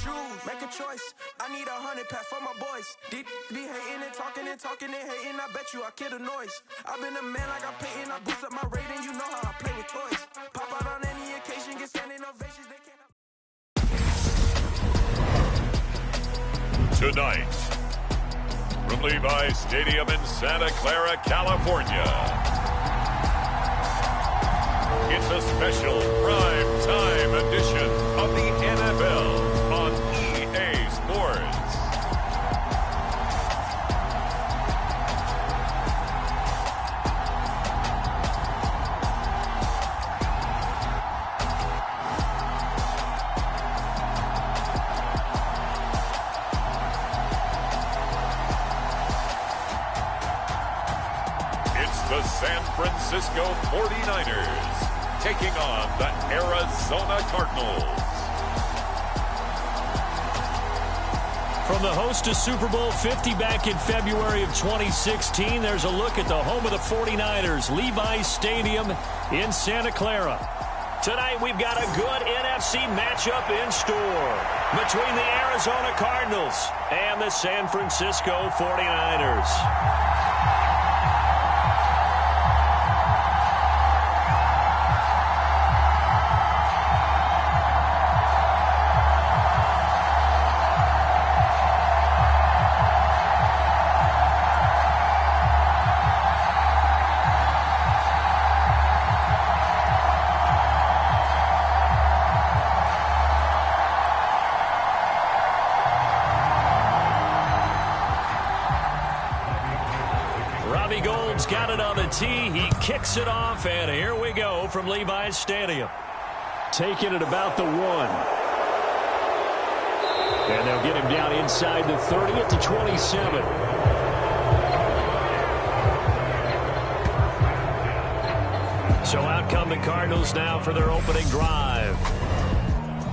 shoes. Make a choice. I need 100 pack for my boys. Be hating and talking and talking and hating. I bet you I kill the noise. I've been a man like I'm Peyton. I boost up my rating. You know how I play with toys. Pop out on any occasion, get standing ovations. They can't. Tonight, from Levi's Stadium in Santa Clara, California, it's a special prime time edition of the NFL on EA Sports. It's the San Francisco 49ers taking on the Arizona Cardinals. From the host of Super Bowl 50 back in February of 2016, there's a look at the home of the 49ers, Levi's Stadium in Santa Clara. Tonight we've got a good NFC matchup in store between the Arizona Cardinals and the San Francisco 49ers. Got it on the tee. He kicks it off, and here we go from Levi's Stadium. Taking it about the 1. And they'll get him down inside the 30 at the 27. So out come the Cardinals now for their opening drive.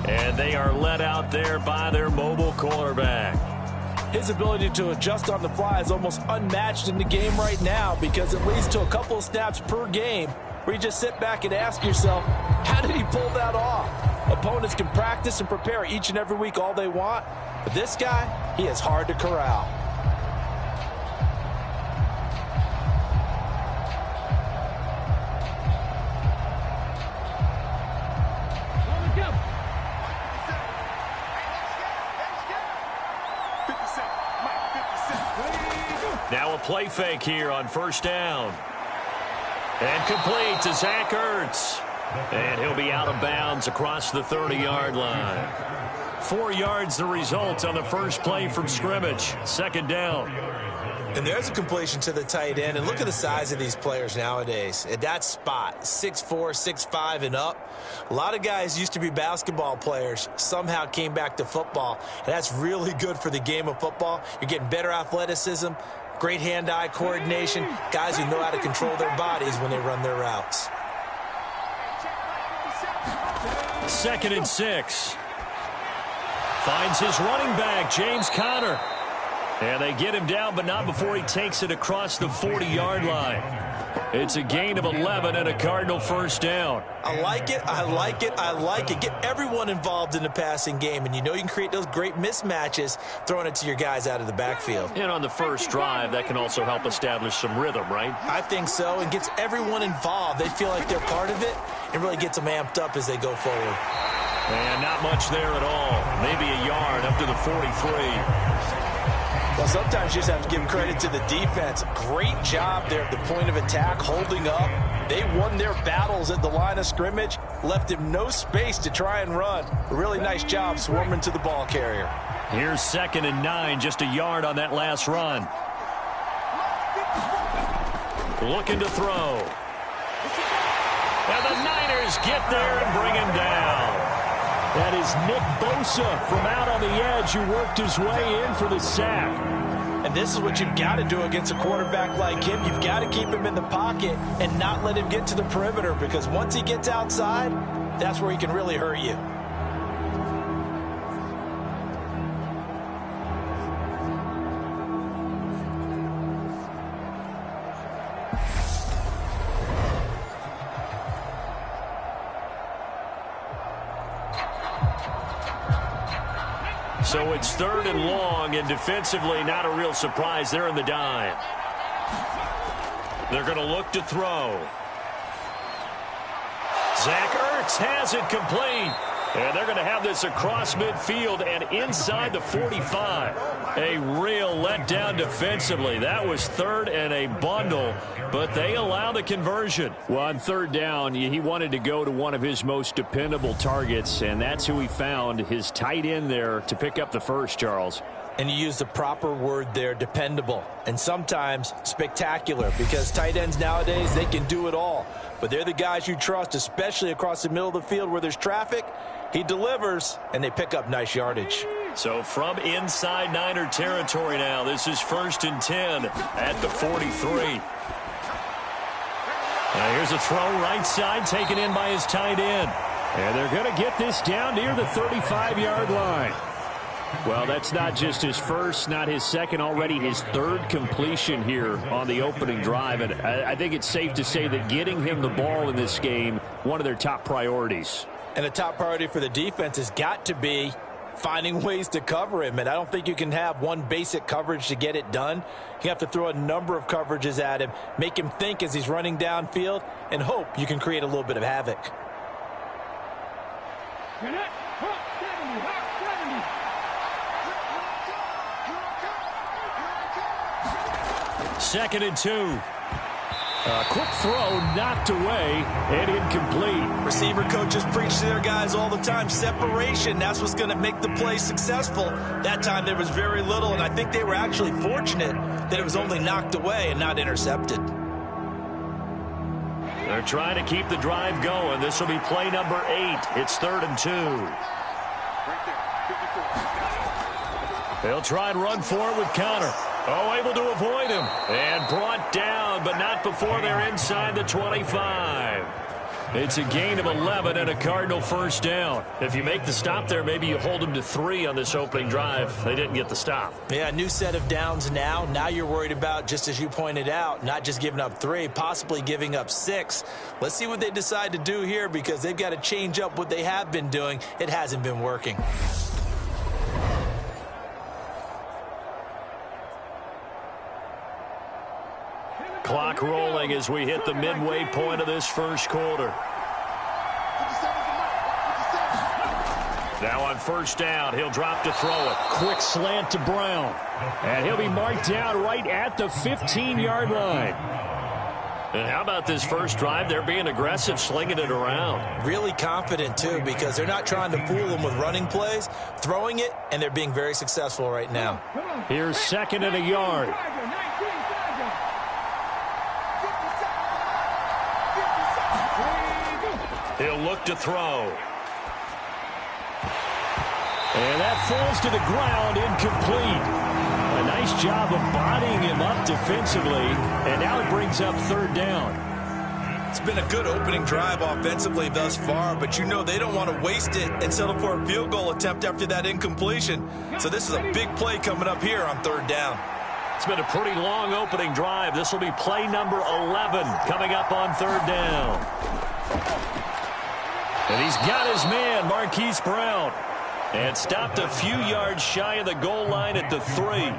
And they are led out there by their mobile quarterback. His ability to adjust on the fly is almost unmatched in the game right now because it leads to a couple of snaps per game where you just sit back and ask yourself, how did he pull that off? Opponents can practice and prepare each and every week all they want, but this guy, he is hard to corral. Now a play fake here on first down. And complete to Zach Ertz. And he'll be out of bounds across the 30-yard line. 4 yards the result on the first play from scrimmage. Second down. And there's a completion to the tight end. And look at the size of these players nowadays. At that spot, 6'4", 6'5", and up. A lot of guys used to be basketball players, somehow came back to football. And that's really good for the game of football. You're getting better athleticism, great hand-eye coordination, guys who know how to control their bodies when they run their routes. 2nd and 6. Finds his running back, James Conner. And they get him down, but not before he takes it across the 40-yard line. It's a gain of 11 and a Cardinal first down. I like it, I like it, I like it. Get everyone involved in the passing game, and you know you can create those great mismatches throwing it to your guys out of the backfield. And on the first drive, that can also help establish some rhythm, right? I think so, and gets everyone involved. They feel like they're part of it, and really gets them amped up as they go forward. And not much there at all. Maybe a yard up to the 43. Well, sometimes you just have to give credit to the defense. Great job there at the point of attack, holding up. They won their battles at the line of scrimmage, left him no space to try and run. A really nice job swarming to the ball carrier. Here's 2nd and 9, just a yard on that last run. Looking to throw. And the Niners get there and bring him down. That is Nick Bosa from out on the edge who worked his way in for the sack. And this is what you've got to do against a quarterback like him. You've got to keep him in the pocket and not let him get to the perimeter, because once he gets outside, that's where he can really hurt you. So it's 3rd and long, and defensively not a real surprise. They're in the dime. They're going to look to throw. Zach Ertz has it complete. And they're going to have this across midfield and inside the 45. A real letdown defensively. That was 3rd and a bundle, but they allow the conversion. Well, on 3rd down, he wanted to go to one of his most dependable targets, and that's who he found, his tight end there, to pick up the first, Charles. And you use the proper word there, dependable, and sometimes spectacular, because tight ends nowadays, they can do it all. But they're the guys you trust, especially across the middle of the field where there's traffic. He delivers, and they pick up nice yardage. So from inside Niner territory now, this is 1st and 10 at the 43. Now here's a throw right side, taken in by his tight end. And they're going to get this down near the 35-yard line. Well, that's not just his first, not his second, already his 3rd completion here on the opening drive. And I think it's safe to say that getting him the ball in this game, one of their top priorities. And the top priority for the defense has got to be finding ways to cover him. And I don't think you can have one basic coverage to get it done. You have to throw a number of coverages at him, make him think as he's running downfield, and hope you can create a little bit of havoc. Second and 2. A quick throw knocked away and incomplete. Receiver coaches preach to their guys all the time. Separation, that's what's going to make the play successful. That time there was very little, and I think they were actually fortunate that it was only knocked away and not intercepted. They're trying to keep the drive going. This will be play number 8. It's 3rd and 2. They'll try and run for it with Connor. Oh, able to avoid him. And brought down, but not before they're inside the 25. It's a gain of 11 and a Cardinal first down. If you make the stop there, maybe you hold them to 3 on this opening drive. They didn't get the stop. Yeah, new set of downs now. Now you're worried about, just as you pointed out, not just giving up 3, possibly giving up 6. Let's see what they decide to do here, because they've got to change up what they have been doing. It hasn't been working. Clock rolling as we hit the midway point of this first quarter. Now on first down, he'll drop to throw it. Quick slant to Brown. And he'll be marked down right at the 15-yard line. And how about this first drive? They're being aggressive, slinging it around. Really confident, too, because they're not trying to fool them with running plays, throwing it, and they're being very successful right now. Here's 2nd and a yard. He'll look to throw. And that falls to the ground, incomplete. A nice job of bodying him up defensively, and now it brings up 3rd down. It's been a good opening drive offensively thus far, but you know they don't want to waste it and settle for a field goal attempt after that incompletion. So this is a big play coming up here on 3rd down. It's been a pretty long opening drive. This will be play number 11 coming up on 3rd down. And he's got his man, Marquise Brown. And stopped a few yards shy of the goal line at the 3.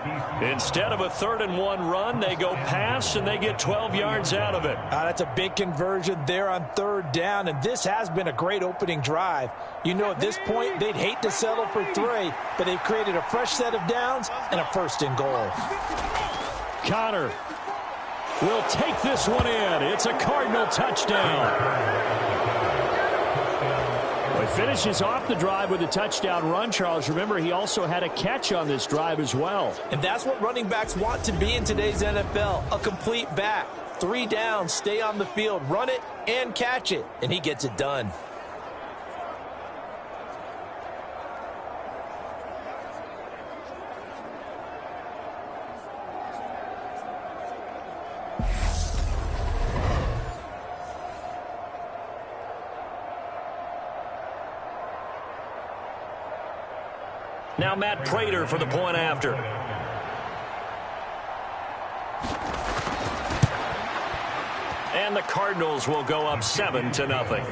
Instead of a 3rd and 1 run, they go pass, and they get 12 yards out of it. That's a big conversion there on 3rd down, and this has been a great opening drive. You know, at this point, they'd hate to settle for 3, but they've created a fresh set of downs and a 1st and goal. Connor will take this one in. It's a Cardinal touchdown. He finishes off the drive with a touchdown run, Charles. Remember, he also had a catch on this drive as well. And that's what running backs want to be in today's NFL, a complete back. 3 downs, stay on the field, run it, and catch it. And he gets it done. Now Matt Prater for the point after. And the Cardinals will go up 7-0.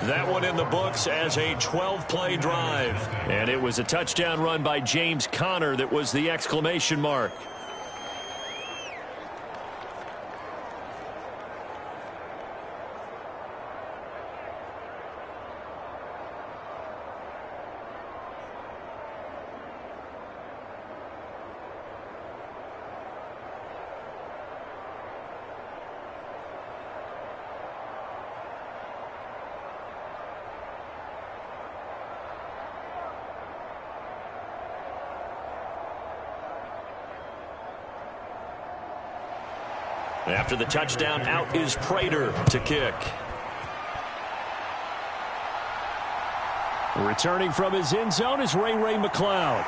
That one in the books as a 12-play drive. And it was a touchdown run by James Conner that was the exclamation mark. After the touchdown, out is Prater to kick. Returning from his end zone is Ray McLeod.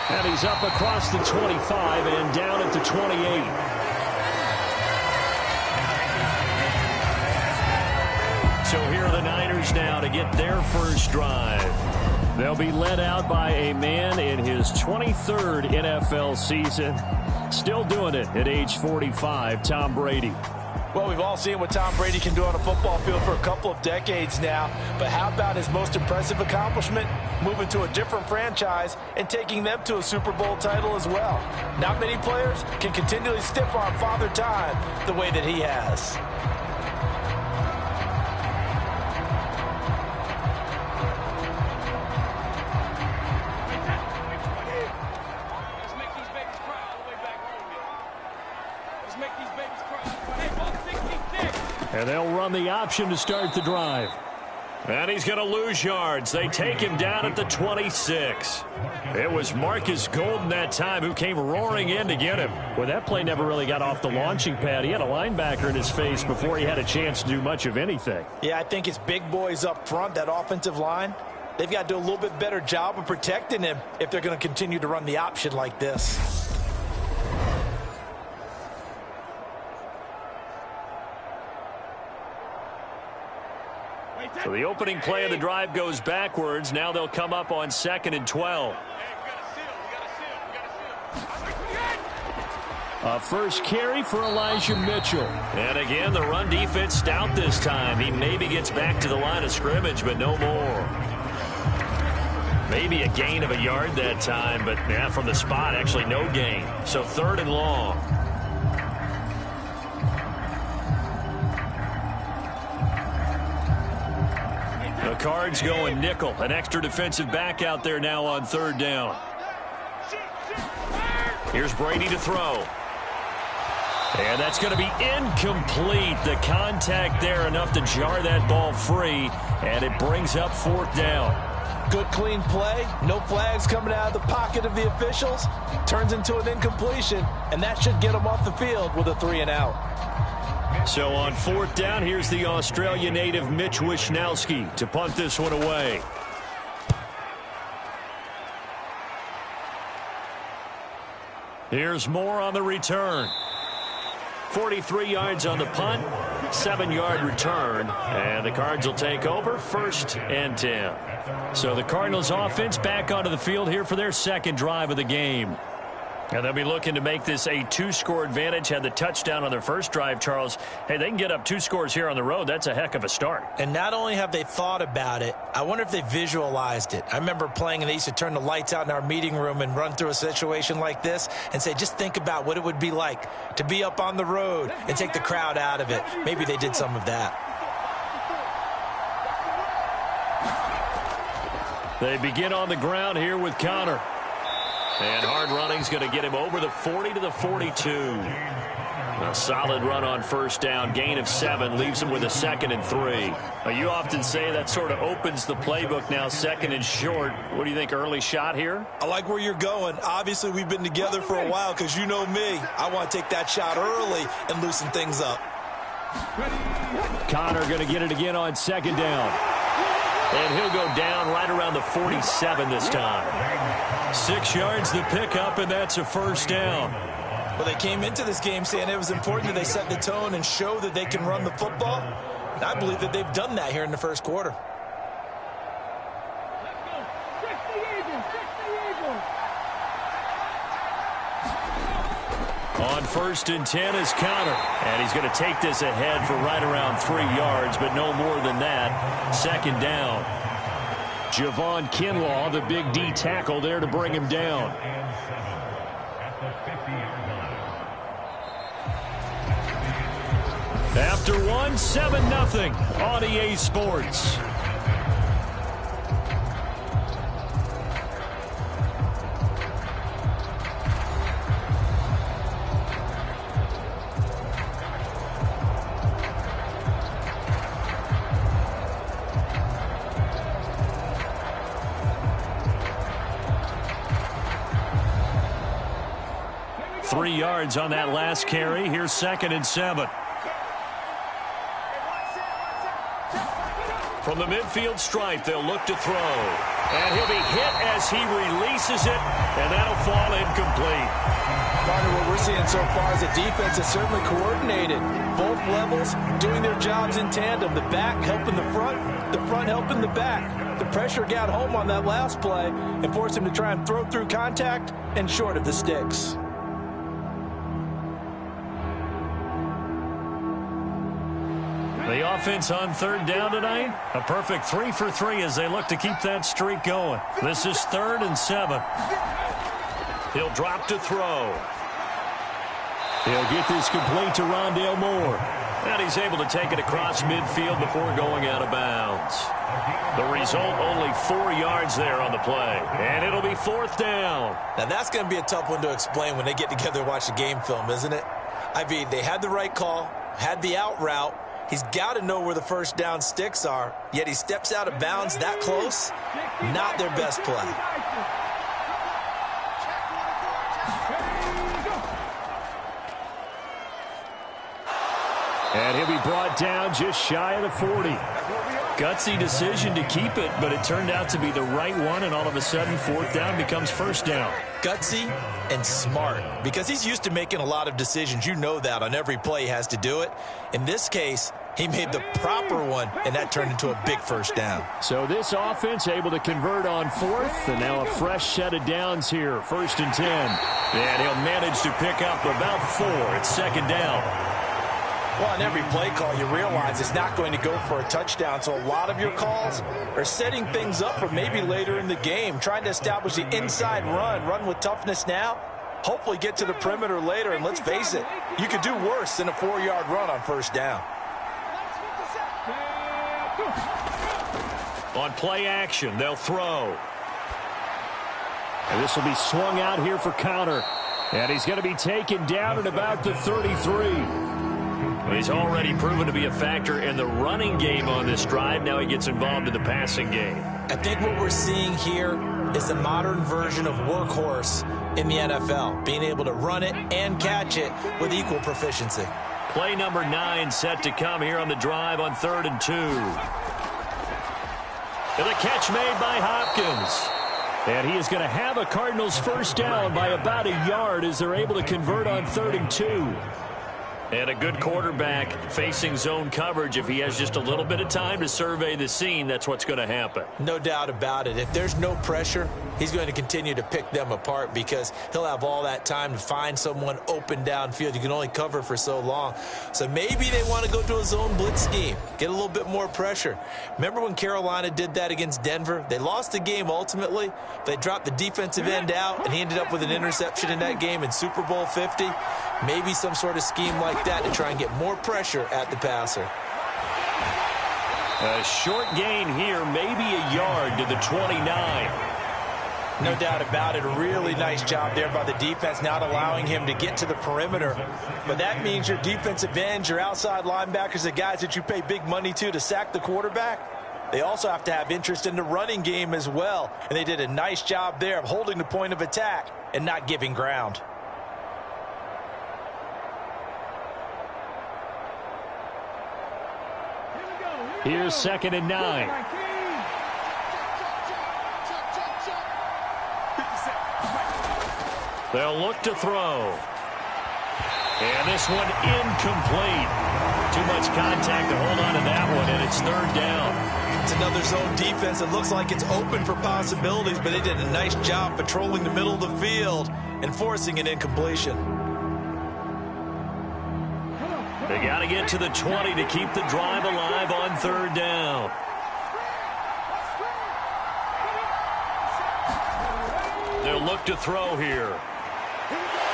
And he's up across the 25 and down at the 28. So here are the Niners now to get their first drive. They'll be led out by a man in his 23rd NFL season. Still doing it at age 45, Tom Brady. Well, we've all seen what Tom Brady can do on a football field for a couple of decades now. But how about his most impressive accomplishment? Moving to a different franchise and taking them to a Super Bowl title as well. Not many players can continually stiff-arm Father Time the way that he has. And they'll run the option to start the drive. And he's going to lose yards. They take him down at the 26. It was Marcus Golden that time who came roaring in to get him. Well, that play never really got off the launching pad. He had a linebacker in his face before he had a chance to do much of anything. Yeah, I think it's big boys up front, that offensive line. They've got to do a little bit better job of protecting him if they're going to continue to run the option like this. So the opening play of the drive goes backwards. Now they'll come up on 2nd and 12. A first carry for Elijah Mitchell. And again, the run defense stout this time. He maybe gets back to the line of scrimmage, but no more. Maybe a gain of a yard that time, but yeah, from the spot, actually no gain. So 3rd and long. The Cards going nickel. An extra defensive back out there now on 3rd down. Here's Brady to throw. And that's going to be incomplete. The contact there enough to jar that ball free. And it brings up 4th down. Good clean play. No flags coming out of the pocket of the officials. Turns into an incompletion. And that should get them off the field with a 3 and out. So on 4th down, here's the Australia native Mitch Wishnowsky to punt this one away. Here's Moore on the return. 43 yards on the punt, 7-yard return, and the Cards will take over 1st and 10. So the Cardinals offense back onto the field here for their 2nd drive of the game. And they'll be looking to make this a 2-score advantage. Had the touchdown on their first drive, Charles. Hey, they can get up 2 scores here on the road. That's a heck of a start. And not only have they thought about it, I wonder if they visualized it. I remember playing, and they used to turn the lights out in our meeting room and run through a situation like this and say, just think about what it would be like to be up on the road and take the crowd out of it. Maybe they did some of that. They begin on the ground here with Conner. And hard running is going to get him over the 40 to the 42. A solid run on 1st down. Gain of 7 leaves him with a 2nd and 3. Now, you often say that sort of opens the playbook now, 2nd and short. What do you think, early shot here? I like where you're going. Obviously, we've been together for a while because you know me. I want to take that shot early and loosen things up. Conner going to get it again on 2nd down. And he'll go down right around the 47 this time. 6 yards the pickup, and that's a 1st down. Well, they came into this game saying it was important that they set the tone and show that they can run the football. And I believe that they've done that here in the 1st quarter. On 1st and 10 is counter. And he's going to take this ahead for right around 3 yards, but no more than that. 2nd down. Javon Kinlaw, the big D tackle there to bring him down. After one, 7-0 on EA Sports. Three yards on that last carry. Here's 2nd and 7. From the midfield stripe, they'll look to throw. And he'll be hit as he releases it, and that'll fall incomplete. Partner, what we're seeing so far is the defense is certainly coordinated. Both levels doing their jobs in tandem. The back helping the front helping the back. The pressure got home on that last play and forced him to try and throw through contact and short of the sticks. The offense on 3rd down tonight, a perfect 3 for 3 as they look to keep that streak going. This is 3rd and 7. He'll drop to throw. He'll get this complete to Rondale Moore. And he's able to take it across midfield before going out of bounds. The result, only 4 yards there on the play. And it'll be 4th down. Now that's going to be a tough one to explain when they get together and watch the game film, isn't it? I mean, they had the right call, had the out route. He's got to know where the first down sticks are, yet he steps out of bounds that close. Not their best play. And he'll be brought down just shy of the 40. Gutsy decision to keep it, but it turned out to be the right one, and all of a sudden 4th down becomes 1st down. Gutsy and smart, because he's used to making a lot of decisions. You know that on every play he has to do it. In this case, he made the proper one, and that turned into a big 1st down. So this offense able to convert on 4th, and now a fresh set of downs here. 1st and 10. And he'll manage to pick up about 4. It's 2nd down. Well, on every play call, you realize it's not going to go for a touchdown. So a lot of your calls are setting things up for maybe later in the game, trying to establish the inside run with toughness now, hopefully get to the perimeter later. And let's face it, you could do worse than a 4-yard run on 1st down. On play action, they'll throw. And this will be swung out here for counter. And he's going to be taken down at about the 33. He's already proven to be a factor in the running game on this drive. Now he gets involved in the passing game. I think what we're seeing here is the modern version of workhorse in the NFL, being able to run it and catch it with equal proficiency. Play number 9 set to come here on the drive on 3rd and 2. And a catch made by Hopkins. And he is going to have a Cardinals 1st down by about a yard as they're able to convert on 3rd and 2. And a good quarterback facing zone coverage. If he has just a little bit of time to survey the scene, that's what's going to happen. No doubt about it. If there's no pressure, he's going to continue to pick them apart because he'll have all that time to find someone open downfield. You can only cover for so long. So maybe they want to go to a zone blitz scheme, get a little bit more pressure. Remember when Carolina did that against Denver? They lost the game ultimately. They dropped the defensive end out, and he ended up with an interception in that game in Super Bowl 50. Maybe some sort of scheme like that to try and get more pressure at the passer. A short gain here, maybe a yard to the 29. No doubt about it. A really nice job there by the defense, not allowing him to get to the perimeter. But that means your defensive ends, your outside linebackers, the guys that you pay big money to sack the quarterback, they also have to have interest in the running game as well. And they did a nice job there of holding the point of attack and not giving ground. Here's 2nd and 9. They'll look to throw. And this one incomplete. Too much contact to hold on to that one, and it's 3rd down. It's another zone defense. It looks like it's open for possibilities, but they did a nice job patrolling the middle of the field and forcing an incompletion. They got to get to the 20 to keep the drive alive on third down. They'll look to throw here.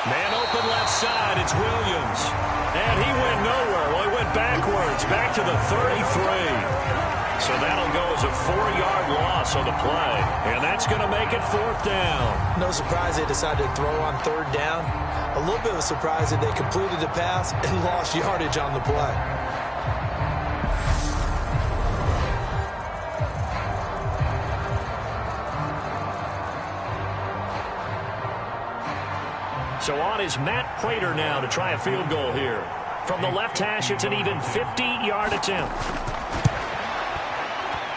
Man open left side, it's Williams. And he went nowhere. Well, he went backwards, back to the 33. So that'll go as a 4-yard loss on the play. And that's going to make it fourth down. No surprise they decided to throw on third down. A little bit of a surprise that they completed the pass and lost yardage on the play. So on is Matt Prater now to try a field goal here. From the left hash, it's an even 50-yard attempt.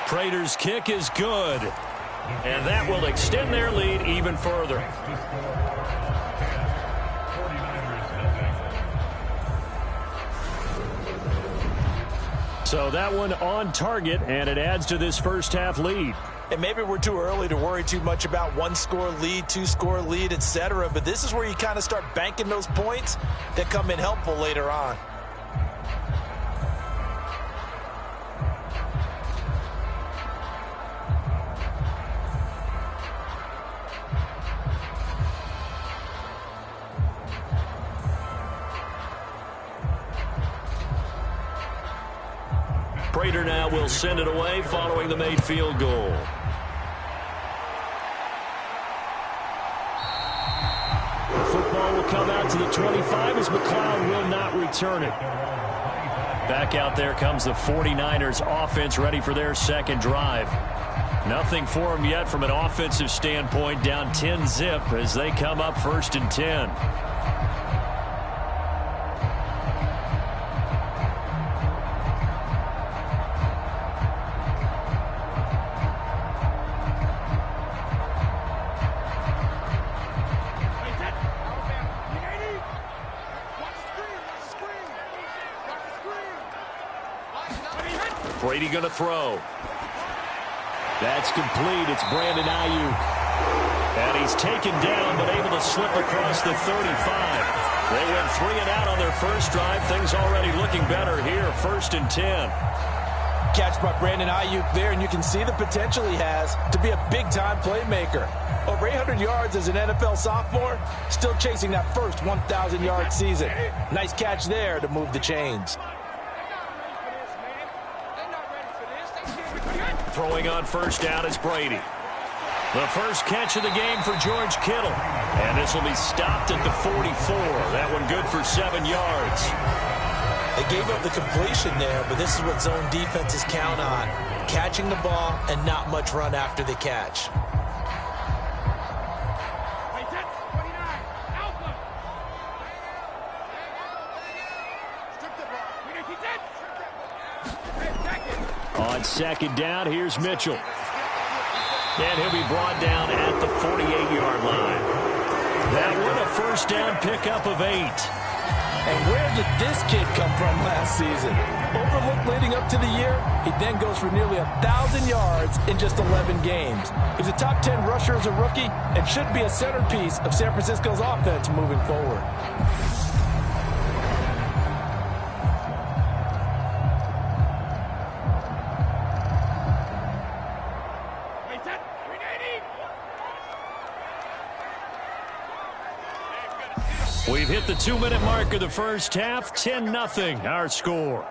Prater's kick is good. And that will extend their lead even further. So that one on target, and it adds to this first half lead. And maybe we're too early to worry too much about one-score lead, two-score lead, etc. But this is where you kind of start banking those points that come in helpful later on. Prater now will send it away following the made field goal. The football will come out to the 25 as McLeod will not return it. Back out there comes the 49ers offense ready for their second drive. Nothing for them yet from an offensive standpoint, down 10-zip as they come up 1st and 10. Brady going to throw. That's complete. It's Brandon Ayuk. And he's taken down, but able to slip across the 35. They went 3 and out on their first drive. Things already looking better here. 1st and 10. Catch by Brandon Ayuk there, and you can see the potential he has to be a big-time playmaker. Over 800 yards as an NFL sophomore, still chasing that first 1,000-yard season. Nice catch there to move the chains. Throwing on first down is Brady. The first catch of the game for George Kittle. And this will be stopped at the 44. That one good for 7 yards. They gave up the completion there, but this is what zone defenses count on. Catching the ball and not much run after the catch. On second down, here's Mitchell. And he'll be brought down at the 48-yard line. That one a first down pickup of 8. And where did this kid come from last season? Overlooked leading up to the year, he then goes for nearly 1,000 yards in just 11 games. He's a top 10 rusher as a rookie and should be a centerpiece of San Francisco's offense moving forward. We've hit the 2-minute mark of the first half. 10-0 our score.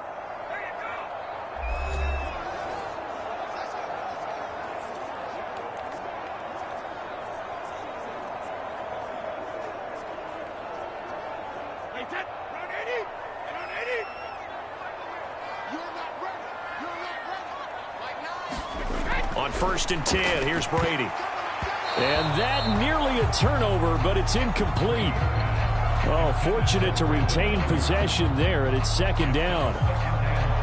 On 1st and 10, here's Brady. And that nearly a turnover, but it's incomplete. Oh, fortunate to retain possession there, and it's second down.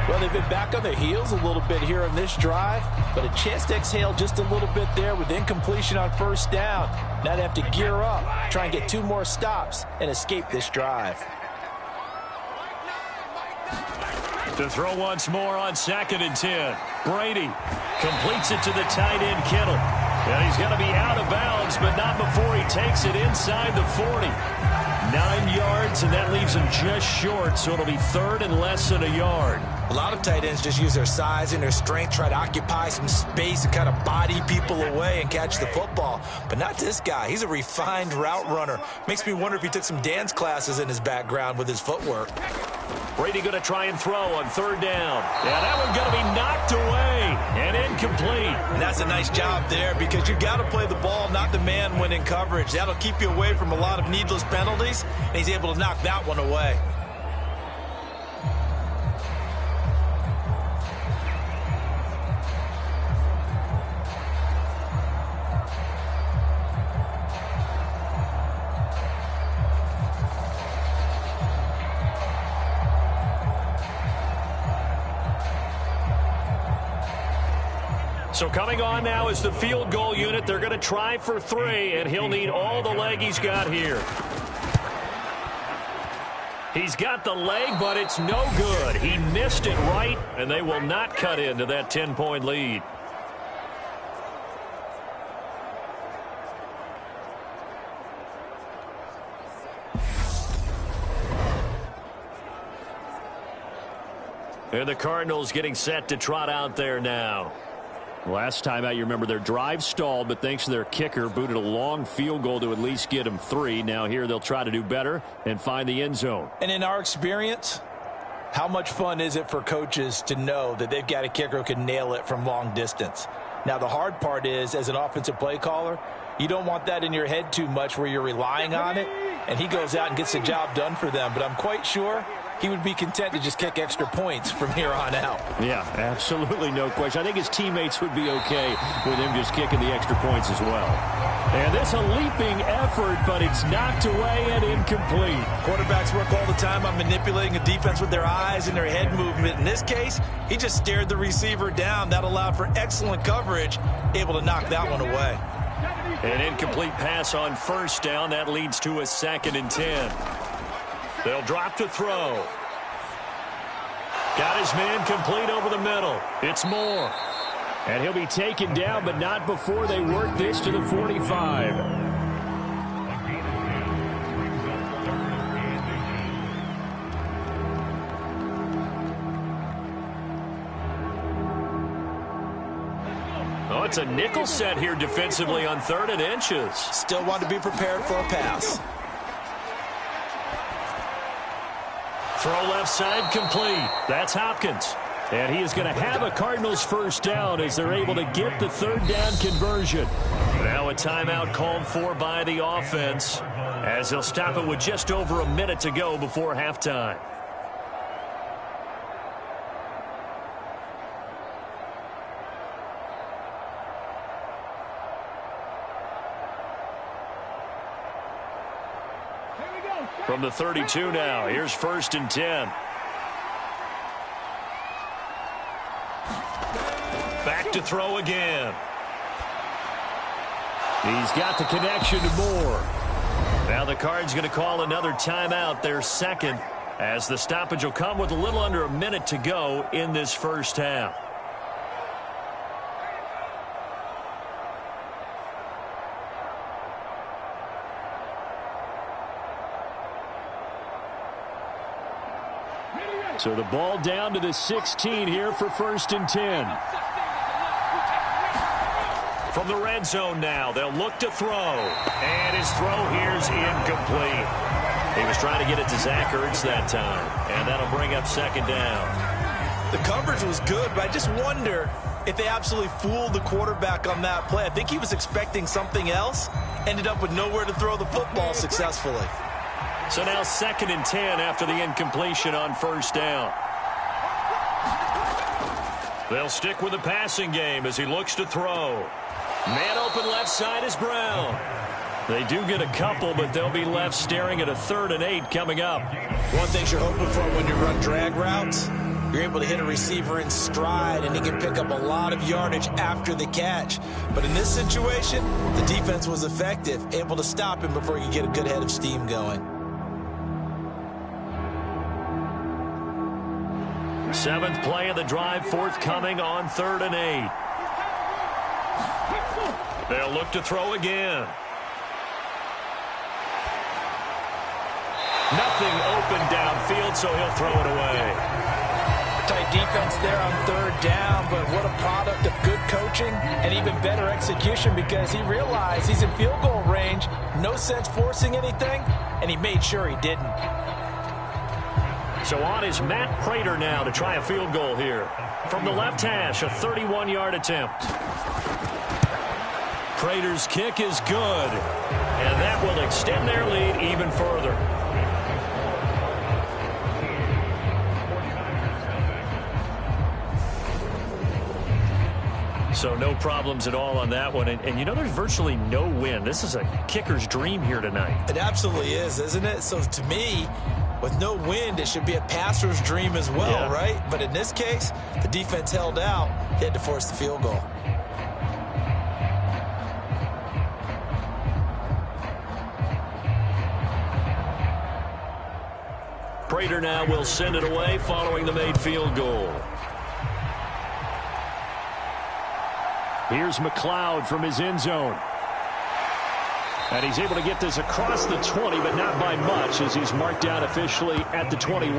Well, they've been back on their heels a little bit here on this drive, but a chance to exhale just a little bit there with incompletion on first down. Now they have to gear up, try and get 2 more stops, and escape this drive. To throw once more on 2nd and 10. Brady completes it to the tight end, Kittle. And he's going to be out of bounds, but not before he takes it inside the 40. 9 yards, and that leaves him just short, so it'll be third and less than a yard. A lot of tight ends just use their size and their strength, try to occupy some space and kind of body people away and catch the football. But not this guy. He's a refined route runner. Makes me wonder if he took some dance classes in his background with his footwork. Brady going to try and throw on third down. Yeah, that one's going to be knocked away and incomplete. And that's a nice job there because you got to play the ball, not the man when in coverage. That'll keep you away from a lot of needless penalties, and he's able to knock that one away. So coming on now is the field goal unit. They're going to try for 3, and he'll need all the leg he's got here. He's got the leg, but it's no good. He missed it right, and they will not cut into that 10-point lead. And the Cardinals getting set to trot out there now. Last time out, you remember their drive stalled, but thanks to their kicker, booted a long field goal to at least get them 3. Now here they'll try to do better and find the end zone. And in our experience, how much fun is it for coaches to know that they've got a kicker who can nail it from long distance? Now, the hard part is, as an offensive play caller, you don't want that in your head too much where you're relying on it, and he goes out and gets the job done for them. But I'm quite sure he would be content to just kick extra points from here on out. Yeah, absolutely no question. I think his teammates would be okay with him just kicking the extra points as well. And this a leaping effort, but it's knocked away and incomplete. Quarterbacks work all the time on manipulating a defense with their eyes and their head movement. In this case, he just stared the receiver down. That allowed for excellent coverage, able to knock that one away. An incomplete pass on first down. That leads to a 2nd and 10. They'll drop to throw. Got his man complete over the middle. It's Moore. And he'll be taken down, but not before they work this to the 45. Oh, it's a nickel set here defensively on 3rd and inches. Still want to be prepared for a pass. Throw left side complete. That's Hopkins. And he is going to have a Cardinals first down as they're able to get the 3rd down conversion. Now a timeout called for by the offense as they'll stop it with just over a minute to go before halftime. From the 32 now, here's 1st and 10. Back to throw again. He's got the connection to Moore. Now the Cards going to call another timeout, their 2nd, as the stoppage will come with a little under a minute to go in this first half. So the ball down to the 16 here for 1st and 10. From the red zone now, they'll look to throw. And his throw here's incomplete. He was trying to get it to Zach Ertz that time. And that'll bring up 2nd down. The coverage was good, but I just wonder if they absolutely fooled the quarterback on that play. I think he was expecting something else. Ended up with nowhere to throw the football successfully. So now 2nd and 10 after the incompletion on 1st down. They'll stick with the passing game as he looks to throw. Man open left side is Brown. They do get a couple, but they'll be left staring at a 3rd and 8 coming up. One thing you're hoping for when you run drag routes, you're able to hit a receiver in stride, and he can pick up a lot of yardage after the catch. But in this situation, the defense was effective, able to stop him before he could get a good head of steam going. 7th play of the drive, forthcoming on 3rd and 8. They'll look to throw again. Nothing open downfield, so he'll throw it away. Tight defense there on third down, but what a product of good coaching and even better execution, because he realized he's in field goal range, no sense forcing anything, and he made sure he didn't. So on is Matt Prater now to try a field goal here. From the left hash, a 31-yard attempt. Prater's kick is good, and that will extend their lead even further. So no problems at all on that one. And you know, there's virtually no wind. This is a kicker's dream here tonight. It absolutely is, isn't it? So to me, with no wind, it should be a passer's dream as well, right? But in this case, the defense held out. They had to force the field goal. Prater now will send it away following the made field goal. Here's McLeod from his end zone. And he's able to get this across the 20, but not by much, as he's marked down officially at the 21.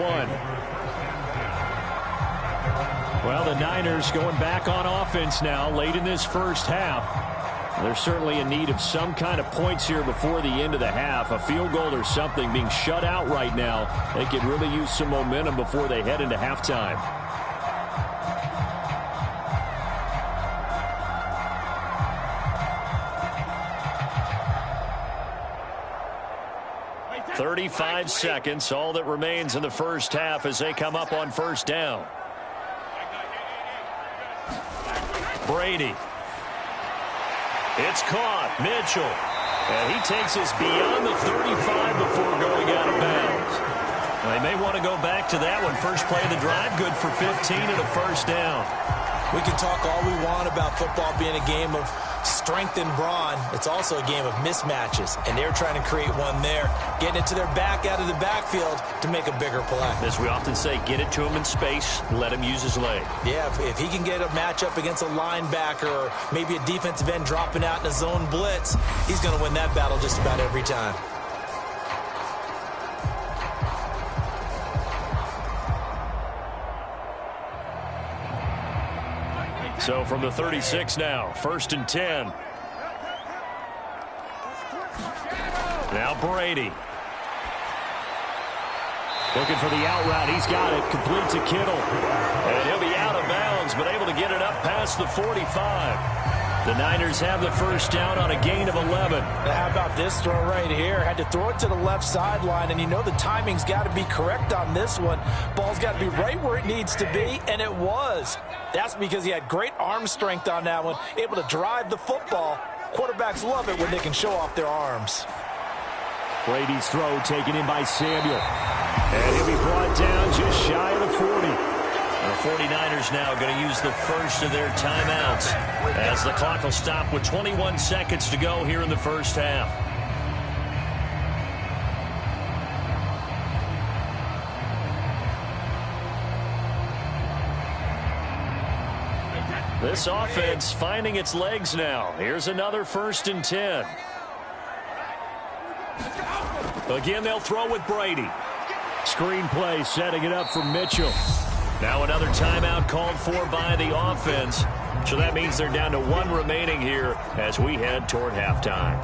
Well, the Niners going back on offense now late in this first half. They're certainly in need of some kind of points here before the end of the half. A field goal or something, being shut out right now. They could really use some momentum before they head into halftime. "35 seconds, all that remains in the first half as they come up on first down. Brady. It's caught. Mitchell. And he takes us beyond the 35 before going out of bounds. They may want to go back to that one. First play of the drive, good for 15 and a first down. We can talk all we want about football being a game of strength and brawn. It's also a game of mismatches, and they're trying to create one there, getting it to their back out of the backfield to make a bigger play. As we often say, get it to him in space, let him use his leg. Yeah, if he can get a matchup against a linebacker or maybe a defensive end dropping out in a zone blitz, he's going to win that battle just about every time. So from the 36 now, 1st and 10. Now Brady. Looking for the out route. He's got it. Complete to Kittle. And he'll be out of bounds, but able to get it up past the 45. The Niners have the first down on a gain of 11. Now how about this throw right here? Had to throw it to the left sideline, and you know the timing's got to be correct on this one. Ball's got to be right where it needs to be, and it was. That's because he had great arm strength on that one, able to drive the football. Quarterbacks love it when they can show off their arms. Brady's throw taken in by Samuel. And he'll be brought down just shy of the 40. The 49ers now going to use the first of their timeouts as the clock will stop with 21 seconds to go here in the first half. This offense finding its legs now. Here's another 1st and 10. Again, they'll throw with Brady. Screen play setting it up for Mitchell. Now another timeout called for by the offense. So that means they're down to 1 remaining here as we head toward halftime.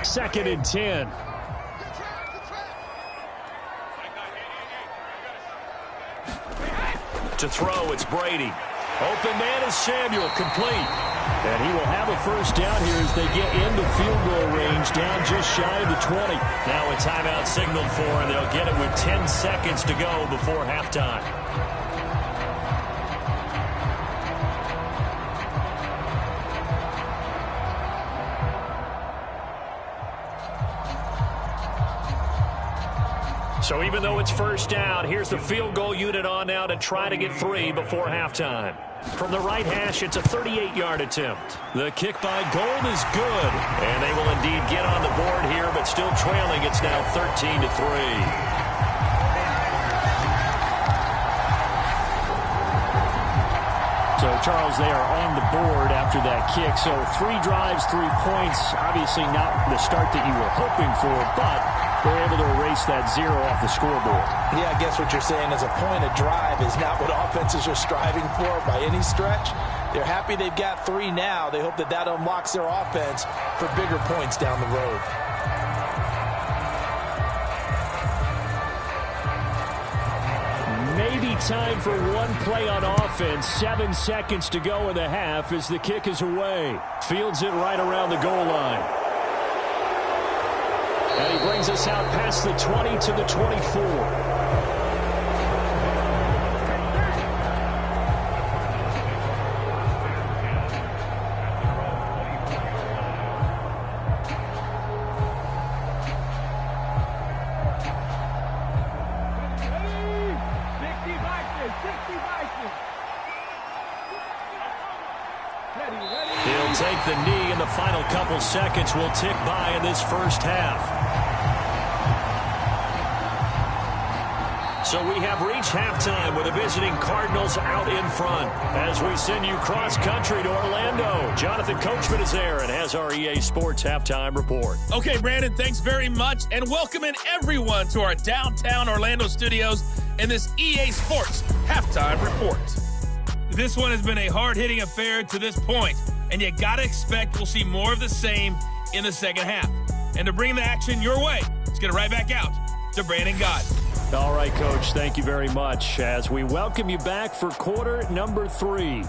Second and 10. To throw, it's Brady. Open man is Samuel, complete. And he will have a first down here as they get into field goal range, down just shy of the 20. Now a timeout signaled for, and they'll get it with 10 seconds to go before halftime. So even though it's first down, here's the field goal unit on now to try to get 3 before halftime. From the right hash, it's a 38-yard attempt. The kick by Gold is good, and they will indeed get on the board here, but still trailing. It's now 13-3. So, Charles, they are on the board after that kick. So 3 drives, 3 points. Obviously not the start that you were hoping for, but they're able to erase that 0 off the scoreboard. Yeah, I guess what you're saying is a point a drive is not what offenses are striving for by any stretch. They're happy they've got 3 now. They hope that that unlocks their offense for bigger points down the road. Maybe time for one play on offense. 7 seconds to go in the half as the kick is away. Fields it right around the goal line. And he brings us out past the 20 to the 24. He'll take the knee, and the final couple seconds will tick by in this first half. So we have reached halftime with the visiting Cardinals out in front. As we send you cross-country to Orlando, Jonathan Coachman is there and has our EA Sports halftime report. Okay, Brandon, thanks very much, and welcoming everyone to our downtown Orlando studios in this EA Sports halftime report. This one has been a hard-hitting affair to this point, and you got to expect we'll see more of the same in the second half. And to bring the action your way, let's get it right back out to Brandon Gott. All right, Coach, thank you very much as we welcome you back for quarter number 3.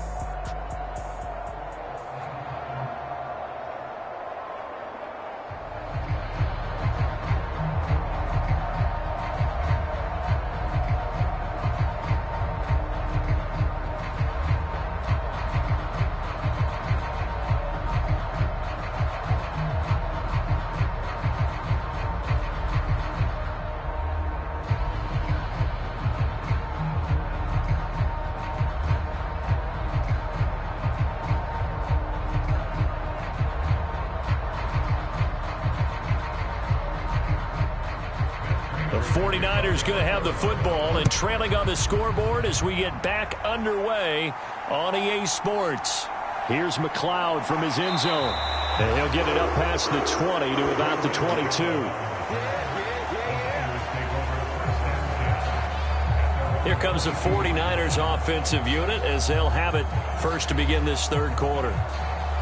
The 49ers going to have the football and trailing on the scoreboard as we get back underway on EA Sports. Here's McLeod from his end zone. And he'll get it up past the 20 to about the 22. Here comes the 49ers offensive unit as they'll have it first to begin this third quarter.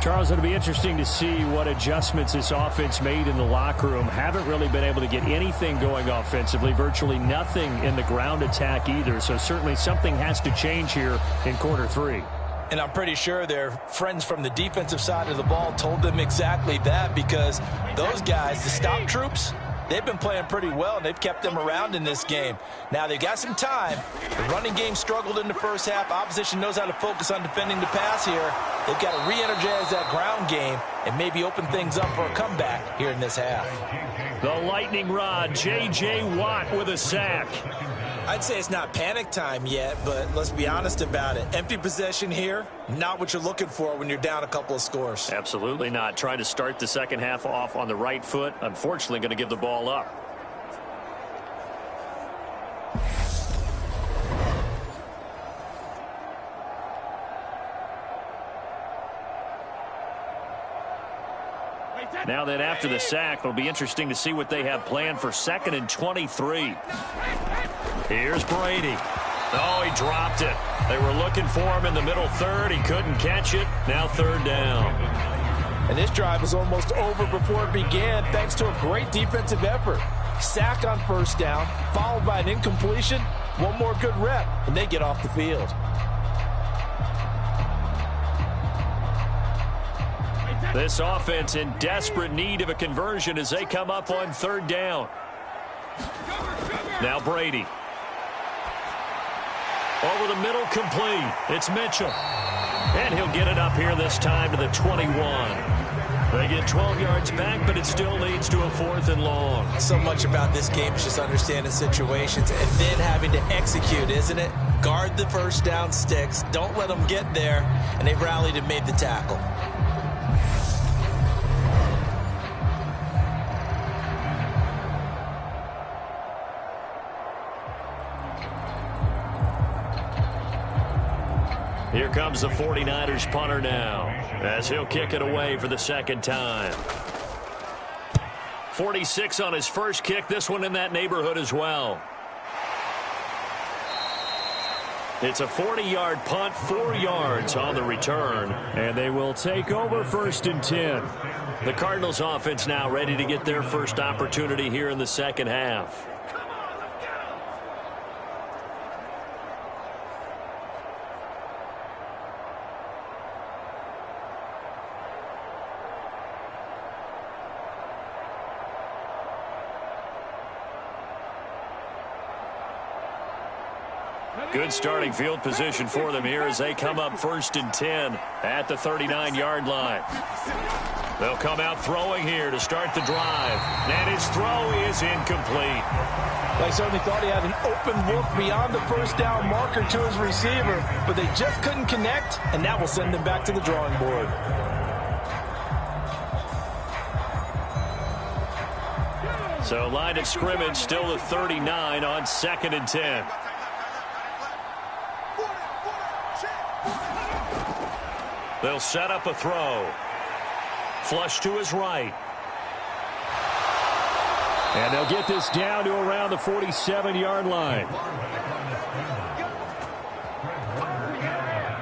Charles, it'll be interesting to see what adjustments this offense made in the locker room. Haven't really been able to get anything going offensively, virtually nothing in the ground attack either. So certainly something has to change here in quarter 3. And I'm pretty sure their friends from the defensive side of the ball told them exactly that, because those guys, the stop troops, they've been playing pretty well, and they've kept them around in this game. Now, they've got some time. The running game struggled in the first half. Opposition knows how to focus on defending the pass here. They've got to re-energize that ground game and maybe open things up for a comeback here in this half. The lightning rod, J.J. Watt with a sack. I'd say it's not panic time yet, but let's be honest about it. Empty possession here, not what you're looking for when you're down a couple of scores. Absolutely not. Trying to start the second half off on the right foot. Unfortunately, going to give the ball up. Now then, after the sack, it'll be interesting to see what they have planned for 2nd and 23. Here's Brady. Oh, he dropped it. They were looking for him in the middle third. He couldn't catch it. Now 3rd down. And this drive was almost over before it began thanks to a great defensive effort. Sack on 1st down, followed by an incompletion. One more good rep, and they get off the field. This offense in desperate need of a conversion as they come up on 3rd down. Now Brady. Over the middle, complete. It's Mitchell. And he'll get it up here this time to the 21. They get 12 yards back, but it still leads to a 4th and long. So much about this game is just understanding situations and then having to execute, isn't it? Guard the first down sticks. Don't let them get there. And they rallied and made the tackle. Here comes the 49ers punter now, as he'll kick it away for the second time. 46 on his first kick, this one in that neighborhood as well. It's a 40-yard punt, 4 yards on the return, and they will take over 1st and 10. The Cardinals offense now ready to get their first opportunity here in the second half. Good starting field position for them here as they come up 1st and 10 at the 39-yard line. They'll come out throwing here to start the drive. And his throw is incomplete. They certainly thought he had an open look beyond the first down marker to his receiver, but they just couldn't connect, and that will send them back to the drawing board. So line of scrimmage still the 39 on 2nd and 10. They'll set up a throw. Flush to his right. And they'll get this down to around the 47-yard line.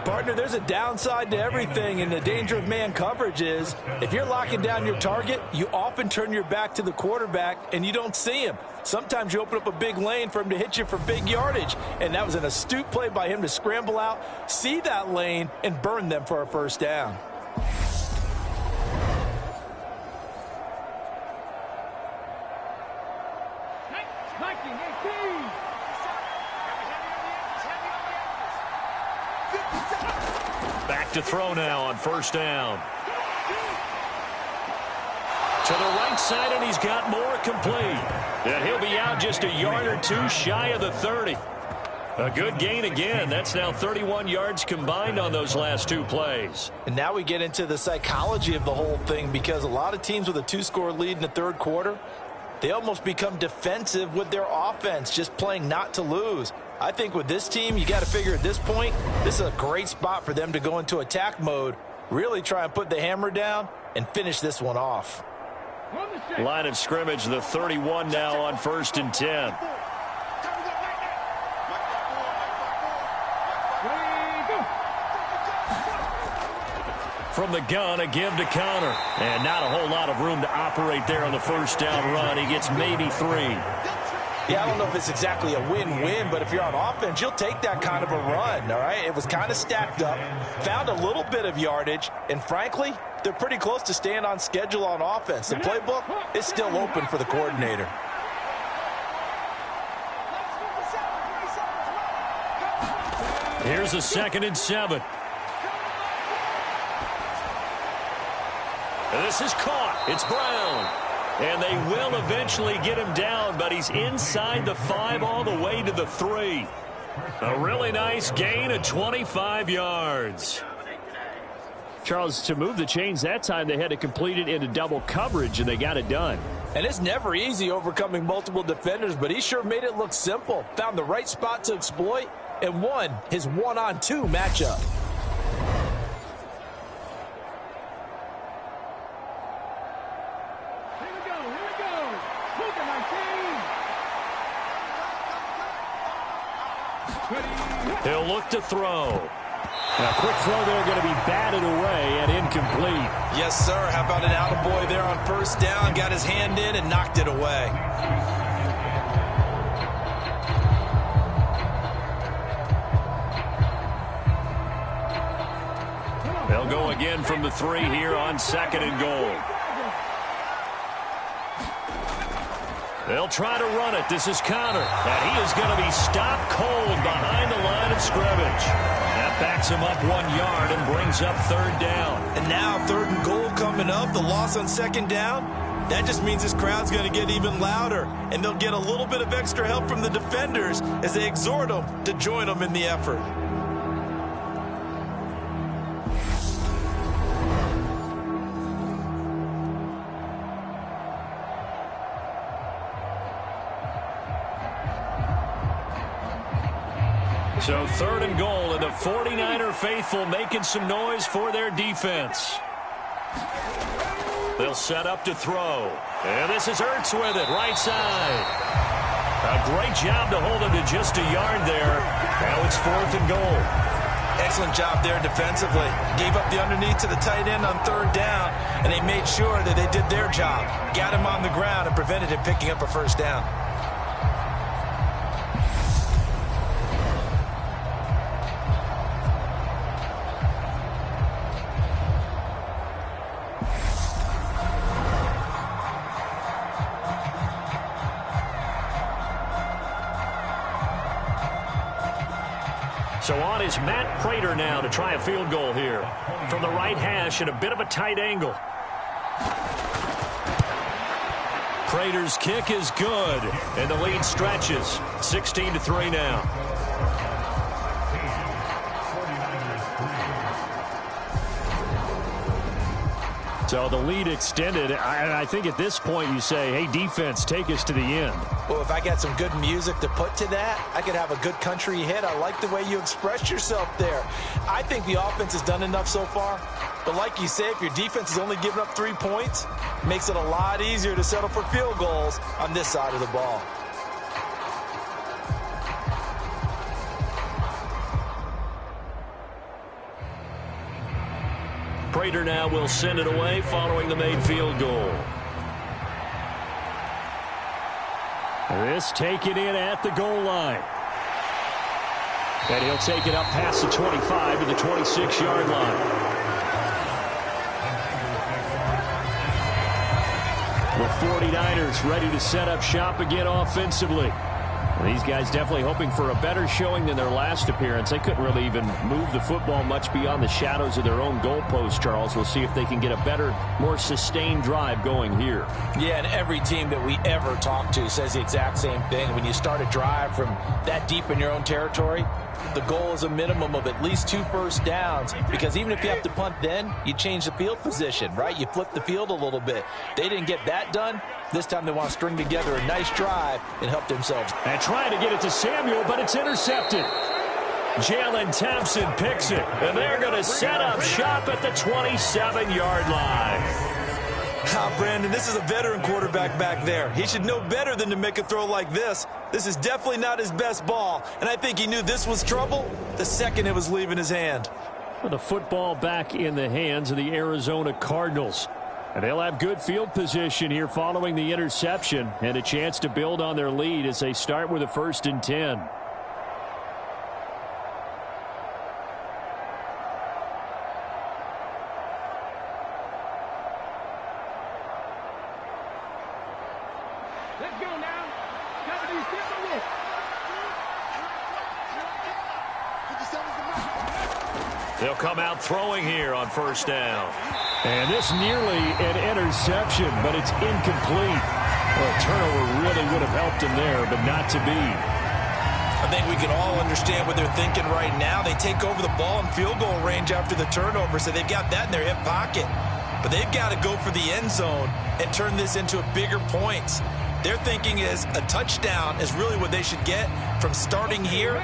Partner, there's a downside to everything, and the danger of man coverage is if you're locking down your target, you often turn your back to the quarterback and you don't see him. Sometimes you open up a big lane for him to hit you for big yardage, and that was an astute play by him to scramble out, see that lane, and burn them for a first down. Back to throw now on 1st down. To the right side, and he's got more complete. And he'll be out just a yard or 2 shy of the 30. A good gain again. That's now 31 yards combined on those last 2 plays. And now we get into the psychology of the whole thing, because a lot of teams with a 2-score lead in the 3rd quarter, they almost become defensive with their offense, just playing not to lose. I think with this team, you got to figure at this point, this is a great spot for them to go into attack mode, really try and put the hammer down and finish this one off. Line of scrimmage, the 31 now on 1st and 10. From the gun, a give to Connor. And not a whole lot of room to operate there on the first down run. He gets maybe 3. Yeah, I don't know if it's exactly a win-win, but if you're on offense, you'll take that kind of a run, all right? It was kind of stacked up, found a little bit of yardage, and frankly, they're pretty close to staying on schedule on offense. The playbook is still open for the coordinator. Here's a 2nd and 7. And this is caught. It's Brown. And they will eventually get him down, but he's inside the 5 all the way to the 3. A really nice gain of 25 yards. Charles, to move the chains that time, they had to complete it into double coverage, and they got it done. And it's never easy overcoming multiple defenders, but he sure made it look simple. Found the right spot to exploit and won his 1-on-2 matchup. He'll look to throw. A quick throw there, going to be batted away and incomplete. Yes, sir. How about an attaboy there on 1st down? Got his hand in and knocked it away. They'll go again from the 3 here on 2nd and goal. They'll try to run it. This is Connor. And he is going to be stopped cold behind the line of scrimmage. That backs him up 1 yard and brings up 3rd down. And now 3rd and goal coming up, the loss on 2nd down. That just means this crowd's going to get even louder, and they'll get a little bit of extra help from the defenders as they exhort them to join them in the effort. So 3rd and goal, and the 49er faithful making some noise for their defense. They'll set up to throw. And this is Ertz with it, right side. A great job to hold him to just a yard there. Now it's 4th and goal. Excellent job there defensively. Gave up the underneath to the tight end on 3rd down, and they made sure that they did their job. Got him on the ground and prevented him picking up a 1st down. So on is Matt Prater now to try a field goal here. From the right hash at a bit of a tight angle. Prater's kick is good, and the lead stretches. 16-3 now. So the lead extended. I think at this point you say, hey, defense, take us to the end. Well, if I got some good music to put to that, I could have a good country hit. I like the way you express yourself there. I think the offense has done enough so far. But like you say, if your defense is only giving up 3 points, it makes it a lot easier to settle for field goals on this side of the ball. Prater now will send it away following the made field goal. This taken in at the goal line. And he'll take it up past the 25 to the 26-yard line. The 49ers ready to set up shop again offensively. These guys definitely hoping for a better showing than their last appearance. They couldn't really even move the football much beyond the shadows of their own goalpost, Charles. We'll see if they can get a better, more sustained drive going here. Yeah, and every team that we ever talk to says the exact same thing. When you start a drive from that deep in your own territory, the goal is a minimum of at least 2 first downs, because even if you have to punt then, you change the field position, right? You flip the field a little bit. They didn't get that done. This time they want to string together a nice drive and help themselves. And trying to get it to Samuel, but it's intercepted. Jalen Thompson picks it, and they're going to set up shop at the 27-yard line. Brandon, this is a veteran quarterback back there. He should know better than to make a throw like this. This is definitely not his best ball, and I think he knew this was trouble the second it was leaving his hand. With the football back in the hands of the Arizona Cardinals. And they'll have good field position here following the interception and a chance to build on their lead as they start with a 1st and 10. Let's go now. They'll come out throwing here on 1st down. And this nearly an interception, but it's incomplete. Well, a turnover really would have helped him there, but not to be. I think we can all understand what they're thinking right now. They take over the ball in field goal range after the turnover, so they've got that in their hip pocket. But they've got to go for the end zone and turn this into a bigger points. Their thinking is a touchdown is really what they should get from starting here.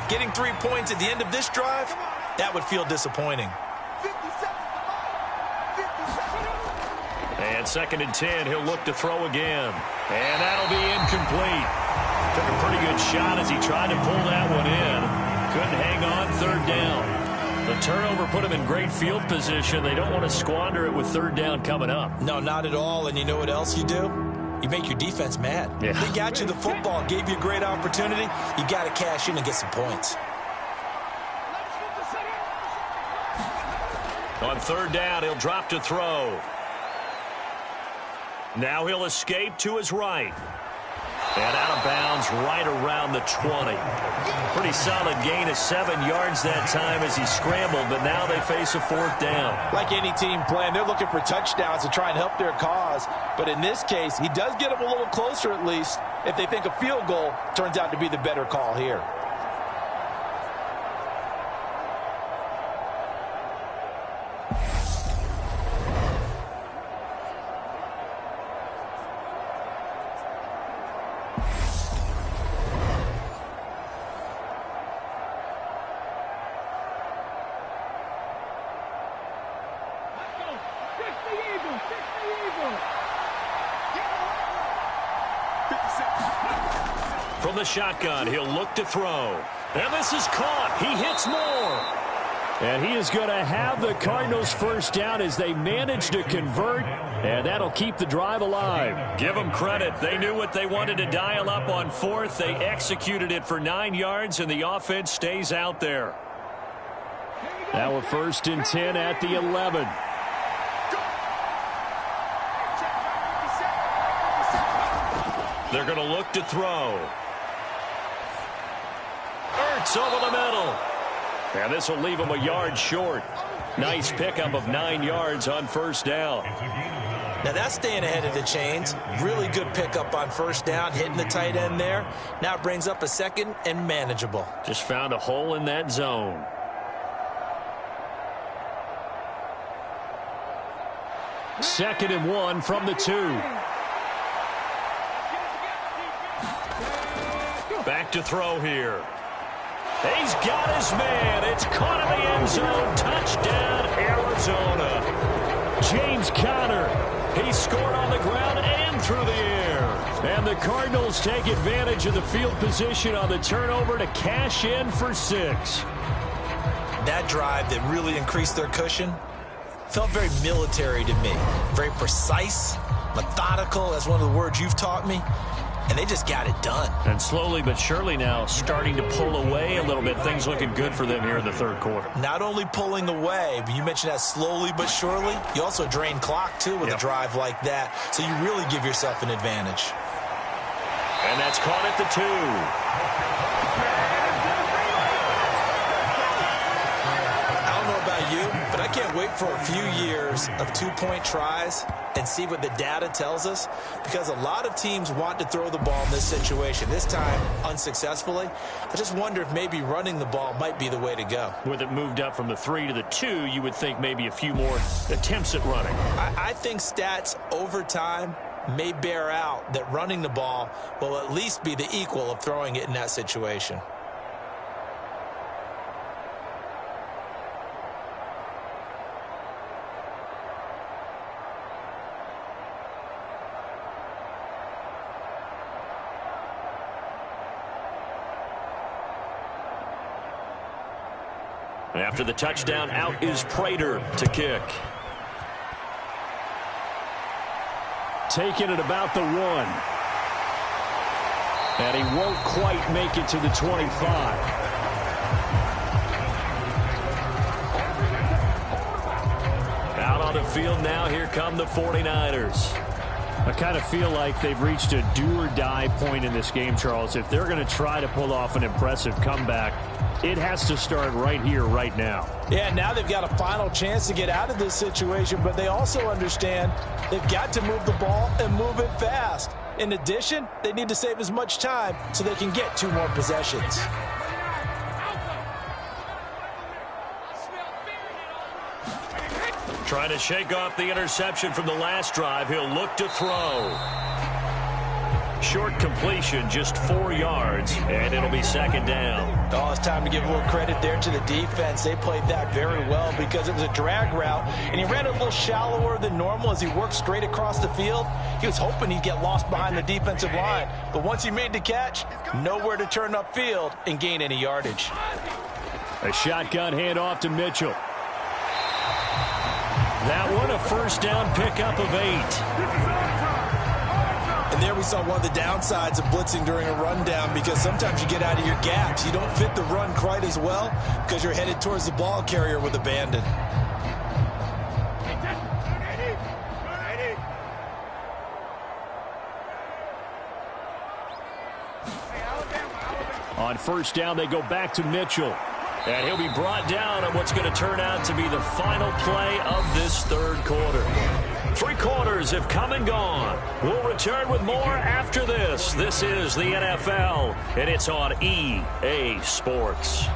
Getting 3 points at the end of this drive, that would feel disappointing. And 2nd and 10, he'll look to throw again. And that'll be incomplete. Took a pretty good shot as he tried to pull that one in. Couldn't hang on 3rd down. The turnover put him in great field position. They don't want to squander it with 3rd down coming up. No, not at all. And you know what else you do? You make your defense mad. Yeah. They got you the football, gave you a great opportunity. You got to cash in and get some points. On 3rd down, he'll drop to throw. Now he'll escape to his right. And out of bounds right around the 20. Pretty solid gain of 7 yards that time as he scrambled, but now they face a 4th down. Like any team playing, they're looking for touchdowns to try and help their cause. But in this case, he does get them a little closer at least if they think a field goal turns out to be the better call here. From the shotgun, he'll look to throw. And this is caught. He hits more. And he is going to have the Cardinals first down as they manage to convert, and that'll keep the drive alive. Give them credit. They knew what they wanted to dial up on 4th. They executed it for 9 yards, and the offense stays out there. Now a 1st and 10 at the 11. They're going to look to throw. Ertz over the middle. And this will leave him a yard short. Nice pickup of 9 yards on 1st down. Now that's staying ahead of the chains. Really good pickup on 1st down, hitting the tight end there. Now it brings up a 2nd and manageable. Just found a hole in that zone. Second and 1 from the 2. Back to throw here. He's got his man. It's caught in the end zone. Touchdown, Arizona. James Conner. He scored on the ground and through the air. And the Cardinals take advantage of the field position on the turnover to cash in for 6. That drive that really increased their cushion felt very military to me. Very precise, methodical. That's one of the words you've taught me. And they just got it done. And slowly but surely now starting to pull away a little bit. Things looking good for them here in the 3rd quarter. Not only pulling away, but you mentioned that slowly but surely. You also drain clock, too, with a drive like that. So you really give yourself an advantage. And that's caught at the 2. I don't know about you, but I can't wait for a few years of 2-point tries and see what the data tells us, because a lot of teams want to throw the ball in this situation. This time, unsuccessfully. I just wonder if maybe running the ball might be the way to go. With it moved up from the 3 to the 2, you would think maybe a few more attempts at running. I think stats over time may bear out that running the ball will at least be the equal of throwing it in that situation. After the touchdown, out is Prater to kick. Taking it about the 1. And he won't quite make it to the 25. Out on the field now, here come the 49ers. I kind of feel like they've reached a do-or-die point in this game, Charles. If they're going to try to pull off an impressive comeback, it has to start right here, right now. Yeah, now they've got a final chance to get out of this situation, but they also understand they've got to move the ball and move it fast. In addition, they need to save as much time so they can get 2 more possessions. Trying to shake off the interception from the last drive. He'll look to throw. Short completion, just 4 yards, and it'll be 2nd down. Oh, it's time to give a little credit there to the defense. They played that very well because it was a drag route, and he ran a little shallower than normal as he worked straight across the field. He was hoping he'd get lost behind the defensive line, but once he made the catch, nowhere to turn upfield and gain any yardage. A shotgun handoff to Mitchell. That one, a 1st down pickup of 8. And there we saw one of the downsides of blitzing during a rundown, because sometimes you get out of your gaps. You don't fit the run quite as well because you're headed towards the ball carrier with abandon. On first down, they go back to Mitchell. And he'll be brought down on what's going to turn out to be the final play of this third quarter. 3 quarters have come and gone. We'll return with more after this. This is the NFL, and it's on EA Sports.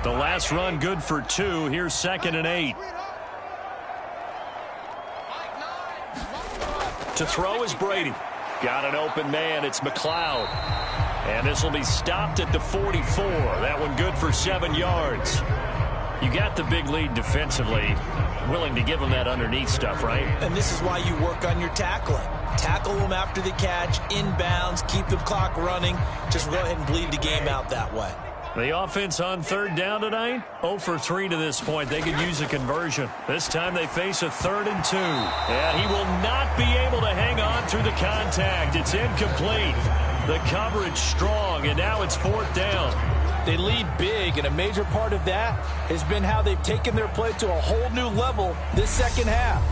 The last run good for 2. Here's 2nd and 8. To throw is Brady. Got an open man. It's McLeod. And this will be stopped at the 44. That one good for 7 yards. You got the big lead defensively. Willing to give them that underneath stuff, right? And this is why you work on your tackling. Tackle them after the catch, inbounds, keep the clock running. Just go ahead and bleed the game out that way. The offense on third down tonight, 0 for 3 to this point. They could use a conversion. This time they face a 3rd and 2. And he will not be able to hang on through the contact. It's incomplete. The coverage strong, and now it's 4th down. They lead big, and a major part of that has been how they've taken their play to a whole new level this second half.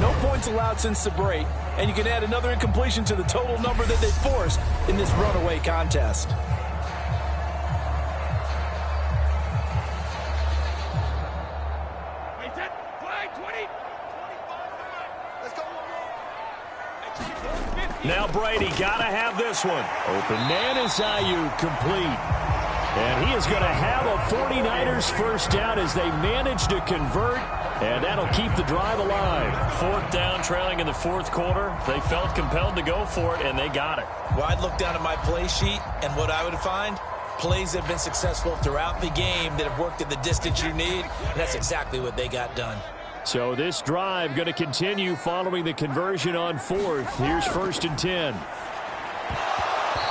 No points allowed since the break, and you can add another incompletion to the total number that they forced in this runaway contest. Now Brady got to have this one. Open man is Ayuk, complete. And he is going to have a 49ers first down as they manage to convert, and that'll keep the drive alive. 4th down, trailing in the 4th quarter. They felt compelled to go for it, and they got it. Well, I'd look down at my play sheet, and what I would find, plays that have been successful throughout the game that have worked at the distance you need, and that's exactly what they got done. So this drive going to continue following the conversion on 4th. Here's 1st and 10.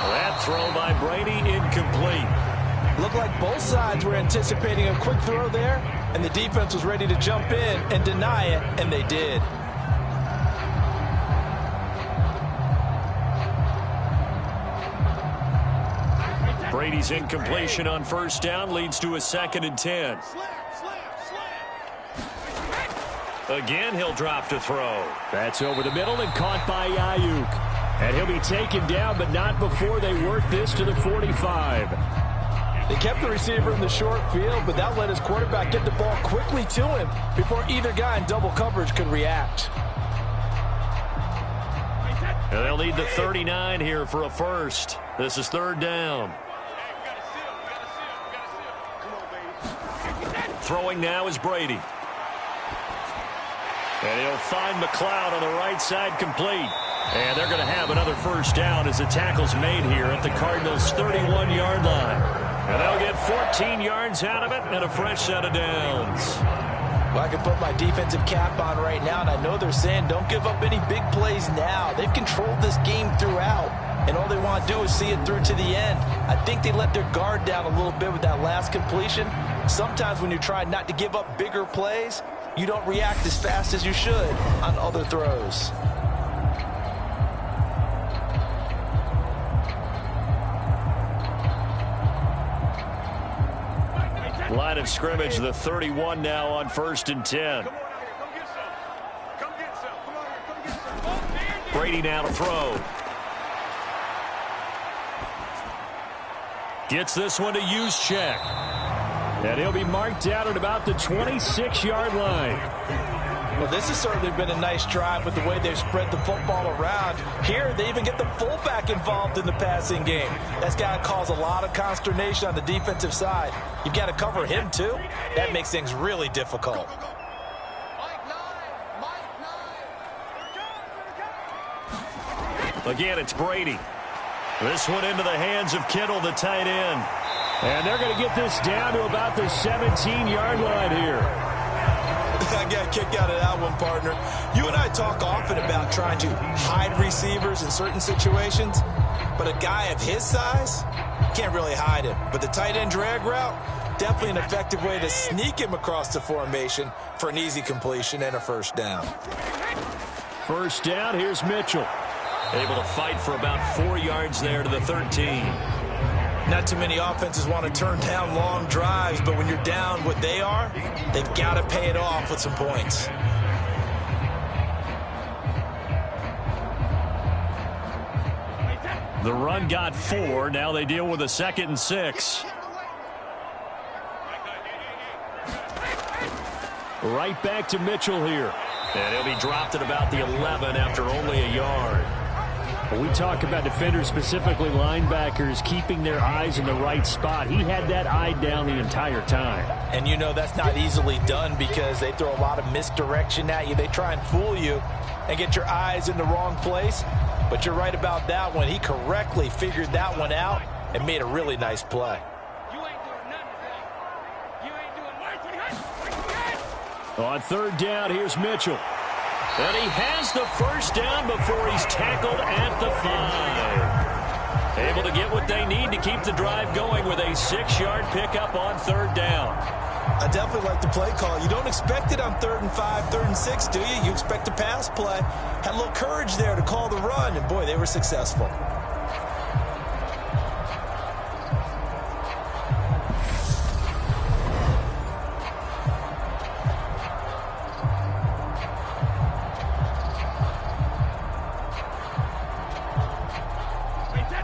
That throw by Brady, incomplete. Looked like both sides were anticipating a quick throw there, and the defense was ready to jump in and deny it, and they did. Brady's incompletion on first down leads to a 2nd and 10. Again, he'll drop to throw. That's over the middle and caught by Ayuk. And he'll be taken down, but not before they work this to the 45. They kept the receiver in the short field, but that let his quarterback get the ball quickly to him before either guy in double coverage could react. And they'll need the 39 here for a first. This is 3rd down. Throwing now is Brady. And he'll find McLeod on the right side, complete. And they're going to have another first down as the tackle's made here at the Cardinals' 31-yard line. And they'll get 14 yards out of it and a fresh set of downs. Well, I can put my defensive cap on right now, and I know they're saying don't give up any big plays now. They've controlled this game throughout, and all they want to do is see it through to the end. I think they let their guard down a little bit with that last completion. Sometimes when you try not to give up bigger plays, you don't react as fast as you should on other throws. Line of scrimmage, the 31 now on 1st and 10. Brady now to throw. Gets this one to Juszczyk. And he'll be marked out at about the 26-yard line. Well, this has certainly been a nice drive with the way they've spread the football around. Here, they even get the fullback involved in the passing game. That's got to cause a lot of consternation on the defensive side. You've got to cover him, too. That makes things really difficult. Again, it's Brady. This one into the hands of Kittle, the tight end. And they're going to get this down to about the 17-yard line here. I got a kick out of that one, partner. You and I talk often about trying to hide receivers in certain situations, but a guy of his size can't really hide him. But the tight end drag route, definitely an effective way to sneak him across the formation for an easy completion and a first down. First down, here's Mitchell. Able to fight for about 4 yards there to the 13. Not too many offenses want to turn down long drives, but when you're down what they are, they've got to pay it off with some points. The run got 4. Now they deal with a 2nd and 6. Right back to Mitchell here. And he'll be dropped at about the 11 after only a yard. When we talk about defenders, specifically linebackers, keeping their eyes in the right spot, he had that eye down the entire time. And you know that's not easily done because they throw a lot of misdirection at you. They try and fool you and get your eyes in the wrong place. But you're right about that one. He correctly figured that one out and made a really nice play. On 3rd down, here's Mitchell. And he has the first down before he's tackled at the 5. Able to get what they need to keep the drive going with a 6-yard pickup on 3rd down. I definitely like the play call. You don't expect it on 3rd and 5, 3rd and 6, do you? You expect a pass play. Had a little courage there to call the run, and boy, they were successful.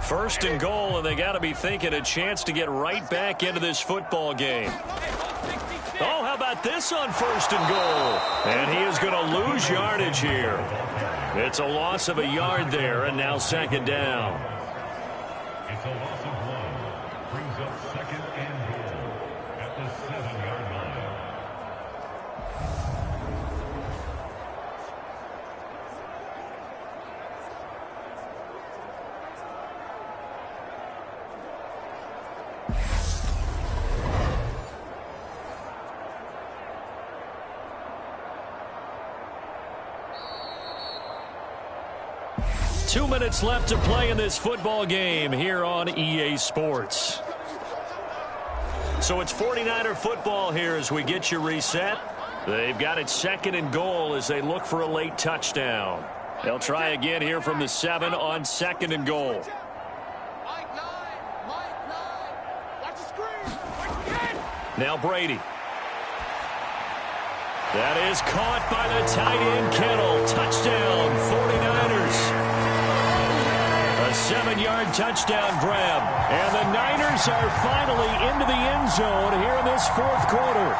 First and goal, and they got to be thinking a chance to get right back into this football game. Oh, how about this on 1st and goal? And he is going to lose yardage here. It's a loss of a yard there, and now 2nd down. It's a loss of 1. Brings up 2nd and goal at the 7-yard line. Two minutes left to play in this football game here on EA Sports. So it's 49er football here as we get you reset. They've got it 2nd and goal as they look for a late touchdown. They'll try again here from the 7 on 2nd and goal. Now Brady. That is caught by the tight end Kittle. Touchdown, 49ers. A 7-yard touchdown grab. And the Niners are finally into the end zone here in this 4th quarter.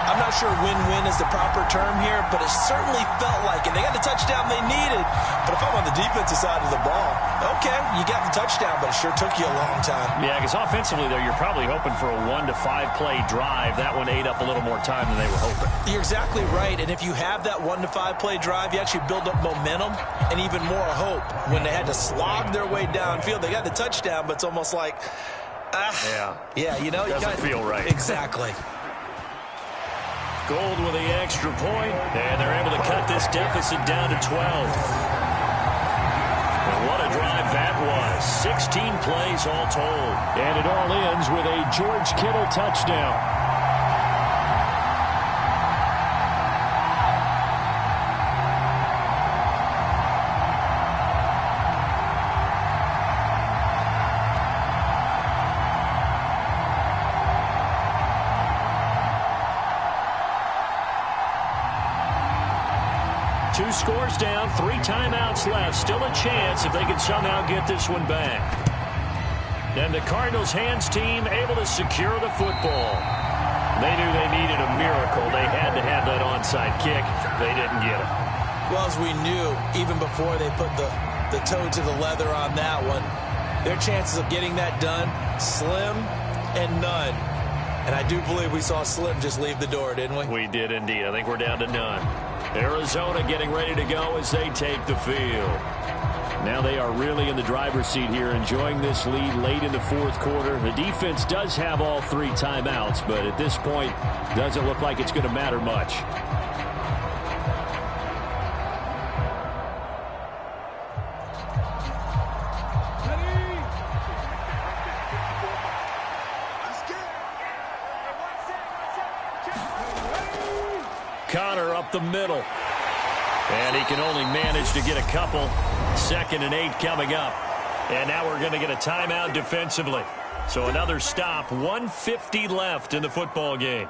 I'm not sure win-win is the proper term here, but it certainly felt like it. They got the touchdown they needed, but if I'm on the defensive side of the ball, okay, you got the touchdown, but it sure took you a long time. Yeah, because offensively, though, you're probably hoping for a 1 to 5 play drive. That one ate up a little more time than they were hoping. You're exactly right, and if you have that 1 to 5 play drive, you actually build up momentum and even more hope. When they had to slog their way downfield, they got the touchdown, but it's almost like, yeah, you know, doesn't feel right. Exactly. Gold with the extra point, and they're able to cut this deficit down to 12. And what a drive that was. 16 plays all told. And it all ends with a George Kittle touchdown. Two scores down, 3 timeouts left. Still a chance if they can somehow get this one back. And the Cardinals' hands team able to secure the football. They knew they needed a miracle. They had to have that onside kick. They didn't get it. Well, as we knew, even before they put the toe to the leather on that one, their chances of getting that done, slim and none. And I do believe we saw Slim just leave the door, didn't we? We did indeed. I think we're down to none. Arizona getting ready to go as they take the field. Now they are really in the driver's seat here, enjoying this lead late in the 4th quarter. The defense does have all 3 timeouts, but at this point, doesn't look like it's going to matter much. Connor up the middle. And he can only manage to get a couple. 2nd and 8 coming up. And now we're going to get a timeout defensively. So another stop, 1:50 left in the football game.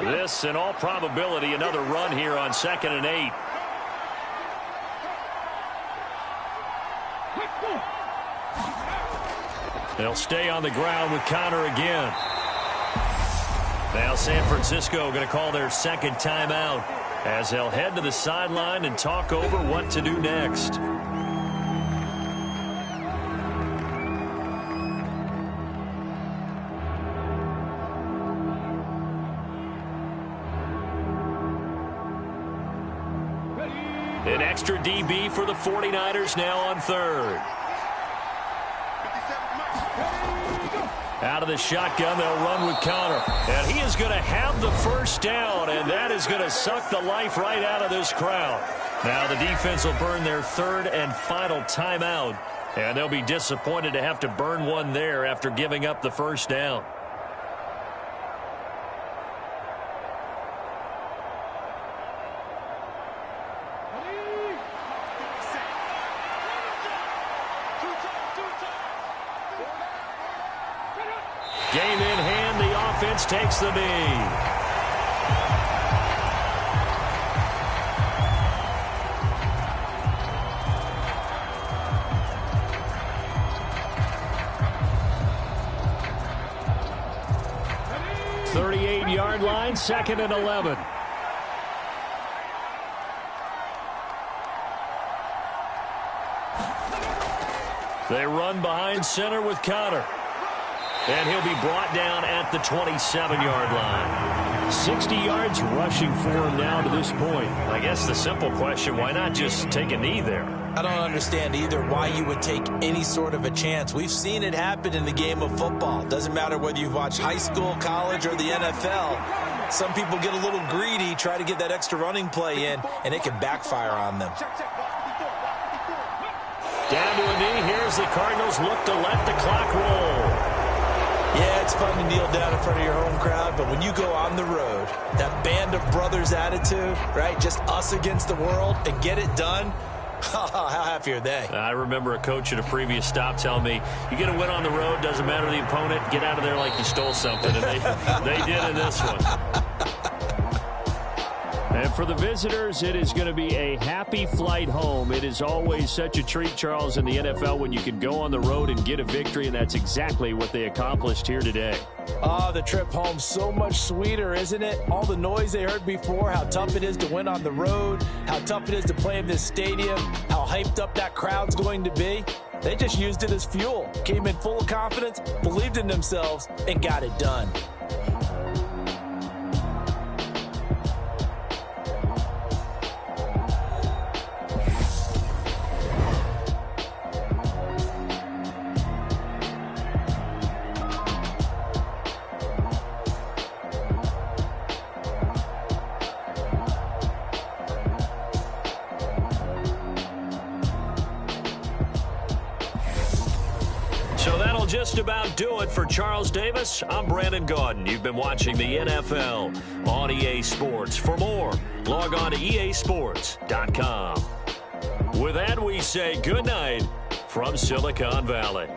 This, in all probability, another run here on 2nd and 8. They'll stay on the ground with Connor again. Now San Francisco going to call their second timeout as they'll head to the sideline and talk over what to do next. An extra DB for the 49ers now on 3rd. Out of the shotgun, they'll run with Connor. And he is going to have the first down, and that is going to suck the life right out of this crowd. Now the defense will burn their 3rd and final timeout, and they'll be disappointed to have to burn one there after giving up the first down. Game in hand, the offense takes the knee. .38-yard line, 2nd and 11. They run behind center with Connor. And he'll be brought down at the 27-yard line. 60 yards rushing for him now to this point. I guess the simple question, why not just take a knee there? I don't understand either why you would take any sort of a chance. We've seen it happen in the game of football. Doesn't matter whether you've watched high school, college, or the NFL. Some people get a little greedy, try to get that extra running play in, and it can backfire on them. Down to a knee. Here's the Cardinals look to let the clock roll. Yeah, it's fun to kneel down in front of your home crowd, but when you go on the road, that band of brothers attitude, right, just us against the world, and get it done, how happy are they? I remember a coach at a previous stop telling me, you get a win on the road, doesn't matter the opponent, get out of there like you stole something, and they did in this one. And for the visitors, it is going to be a happy flight home. It is always such a treat, Charles, in the NFL when you can go on the road and get a victory, and that's exactly what they accomplished here today. Oh, the trip home so much sweeter, isn't it? All the noise they heard before, how tough it is to win on the road, how tough it is to play in this stadium, how hyped up that crowd's going to be. They just used it as fuel, came in full of confidence, believed in themselves, and got it done. Just about do it for Charles Davis. I'm Brandon Gaudin. You've been watching the NFL on EA Sports. For more, log on to easports.com. With that, we say good night from Silicon Valley.